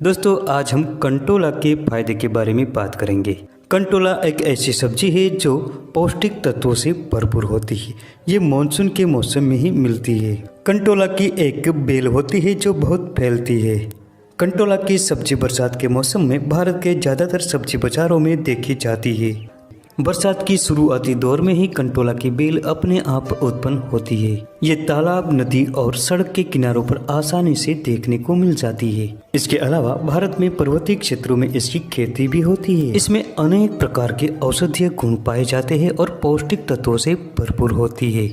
दोस्तों आज हम कंटोला के फायदे के बारे में बात करेंगे। कंटोला एक ऐसी सब्जी है जो पौष्टिक तत्वों से भरपूर होती है। ये मानसून के मौसम में ही मिलती है। कंटोला की एक बेल होती है जो बहुत फैलती है। कंटोला की सब्जी बरसात के मौसम में भारत के ज़्यादातर सब्जी बाजारों में देखी जाती है। बरसात की शुरुआती दौर में ही कंटोला की बेल अपने आप उत्पन्न होती है। ये तालाब, नदी और सड़क के किनारों पर आसानी से देखने को मिल जाती है। इसके अलावा भारत में पर्वतीय क्षेत्रों में इसकी खेती भी होती है। इसमें अनेक प्रकार के औषधीय गुण पाए जाते हैं और पौष्टिक तत्वों से भरपूर होती है।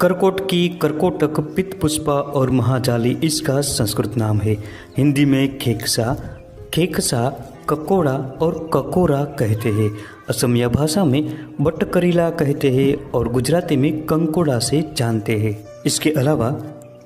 करकोट की करकोटक, पित्तपुष्पा और महाजाली इसका संस्कृत नाम है। हिंदी में खेकसा, खेकसा, ककोड़ा और ककोरा कहते हैं। असमिया भाषा में बटकरीला कहते हैं और गुजराती में कंकोड़ा से जानते हैं। इसके अलावा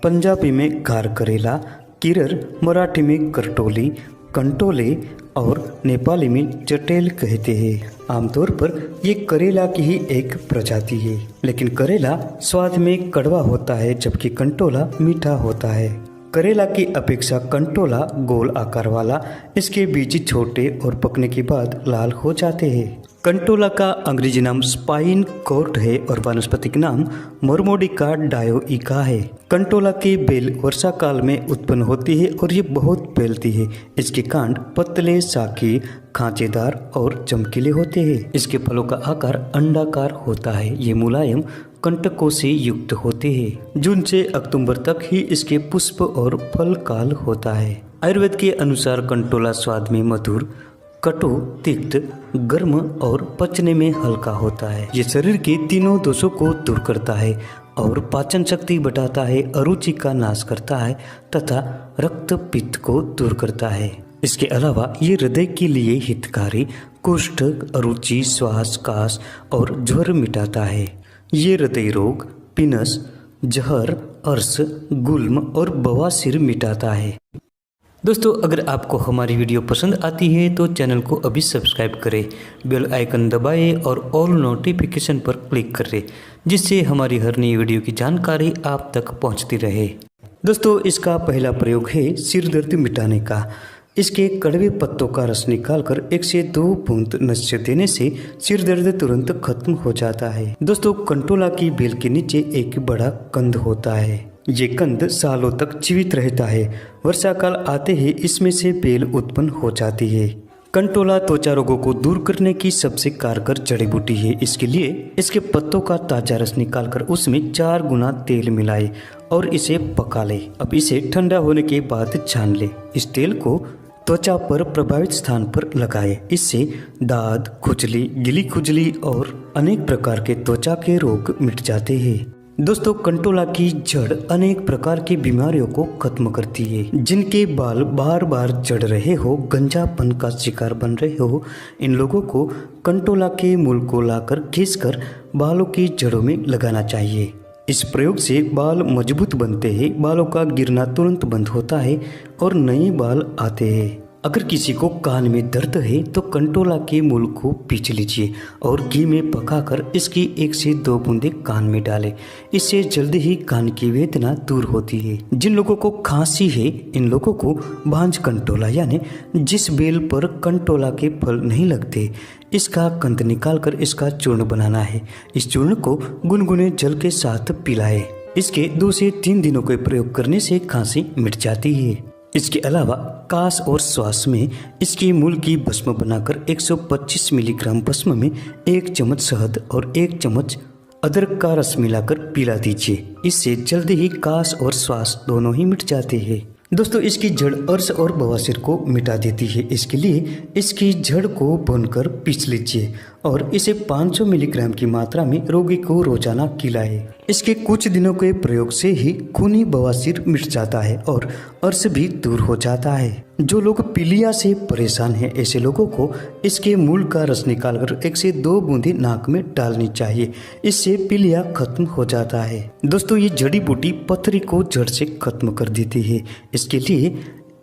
पंजाबी में घार करेला, किरर, मराठी में करटोली, कंटोले और नेपाली में चटेल कहते हैं। आमतौर पर ये करेला की ही एक प्रजाति है, लेकिन करेला स्वाद में कड़वा होता है जबकि कंटोला मीठा होता है। करेला की अपेक्षा कंटोला गोल आकार वाला, इसके बीज छोटे और पकने के बाद लाल हो जाते हैं। कंटोला का अंग्रेजी नाम स्पाइन कोर्ट है और वानस्पतिक नाम मरमोडिका डायोइका है। कंटोला की बेल वर्षा काल में उत्पन्न होती है और ये बहुत फैलती है। इसके कांड पतले, साखी, खांचेदार और चमकीले होते हैं। इसके फलों का आकार अंडाकार होता है। ये मुलायम कंटकों से युक्त होते हैं। जून से अक्टूबर तक ही इसके पुष्प और फल काल होता है। आयुर्वेद के अनुसार कंटोला स्वाद में मधुर, कटु, तिक्त, गर्म और पचने में हल्का होता है। ये शरीर के तीनों दोषों को दूर करता है और पाचन शक्ति बढ़ाता है, अरुचि का नाश करता है तथा रक्त पित्त को दूर करता है। इसके अलावा ये हृदय के लिए हितकारी, कुष्ठ, अरुचि, श्वास, कास और ज्वर मिटाता है। ये हृदय रोग, पिनस, जहर, अर्श, गुल्म और बवासीर मिटाता है। दोस्तों अगर आपको हमारी वीडियो पसंद आती है तो चैनल को अभी सब्सक्राइब करें, बेल आइकन दबाएं और ऑल नोटिफिकेशन पर क्लिक करें, जिससे हमारी हर नई वीडियो की जानकारी आप तक पहुंचती रहे। दोस्तों इसका पहला प्रयोग है सिर दर्द मिटाने का। इसके कड़वे पत्तों का रस निकालकर 1 से 2 बूंद नस्य देने से सिर दर्द तुरंत खत्म हो जाता है। दोस्तों कंटोला की बेल के नीचे एक बड़ा कंद होता है। ये कंद सालों तक जीवित रहता है। वर्षा काल आते ही इसमें से बेल उत्पन्न हो जाती है। कंटोला त्वचा रोगों को दूर करने की सबसे कारगर जड़ी बूटी है। इसके लिए इसके पत्तों का ताजा रस निकालकर उसमें 4 गुना तेल मिलाए और इसे पका ले। अब इसे ठंडा होने के बाद छान ले। इस तेल को त्वचा पर प्रभावित स्थान पर लगाए। इससे दाद, खुजली, गिली खुजली और अनेक प्रकार के त्वचा के रोग मिट जाते हैं। दोस्तों कंटोला की जड़ अनेक प्रकार की बीमारियों को खत्म करती है। जिनके बाल बार बार झड़ रहे हो, गंजापन का शिकार बन रहे हो, इन लोगों को कंटोला के मूल को लाकर घिसकर बालों की जड़ों में लगाना चाहिए। इस प्रयोग से बाल मजबूत बनते हैं, बालों का गिरना तुरंत बंद होता है और नए बाल आते हैं। अगर किसी को कान में दर्द है तो कंटोला के मूल को पीस लीजिए और घी में पकाकर इसकी 1 से 2 बूंदें कान में डालें। इससे जल्दी ही कान की वेदना दूर होती है। जिन लोगों को खांसी है, इन लोगों को भांज कंटोला यानी जिस बेल पर कंटोला के फल नहीं लगते, इसका कंद निकालकर इसका चूर्ण बनाना है। इस चूर्ण को गुनगुने जल के साथ पिलाएं। इसके 2 से 3 दिनों के प्रयोग करने से खांसी मिट जाती है। इसके अलावा कास और श्वास में इसके मूल की भस्म बनाकर 125 मिलीग्राम भस्म में 1 चम्मच शहद और 1 चम्मच अदरक का रस मिलाकर पिला दीजिए। इससे जल्दी ही कास और श्वास दोनों ही मिट जाते हैं। दोस्तों इसकी जड़ अर्श और बवासीर को मिटा देती है। इसके लिए इसकी जड़ को भूनकर पीस लीजिए और इसे 500 मिलीग्राम की मात्रा में रोगी को रोजाना खिलाएं। इसके कुछ दिनों के प्रयोग से ही खूनी बवासीर मिट जाता है और अर्श भी दूर हो जाता है। जो लोग पीलिया से परेशान हैं, ऐसे लोगों को इसके मूल का रस निकालकर 1 से 2 बूंदें नाक में डालनी चाहिए। इससे पीलिया खत्म हो जाता है। दोस्तों ये जड़ी बूटी पथरी को जड़ से खत्म कर देती है। इसके लिए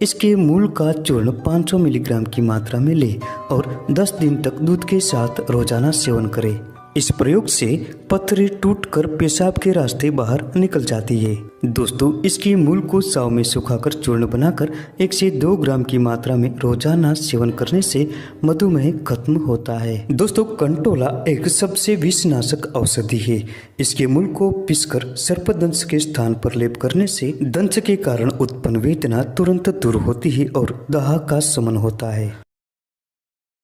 इसके मूल का चूर्ण 500 मिलीग्राम की मात्रा में लें और 10 दिन तक दूध के साथ रोजाना सेवन करें। इस प्रयोग से पथरी टूटकर पेशाब के रास्ते बाहर निकल जाती है। दोस्तों, इसके मूल को साव में सुखाकर चूर्ण बनाकर 1 से 2 ग्राम की मात्रा में रोजाना सेवन करने से मधुमेह खत्म होता है। दोस्तों, कंटोला एक सबसे विषनाशक औषधि है। इसके मूल को पीसकर सर्पदंश के स्थान पर लेप करने से दंश के कारण उत्पन्न वेदना तुरंत दूर होती है और दाह का शमन होता है।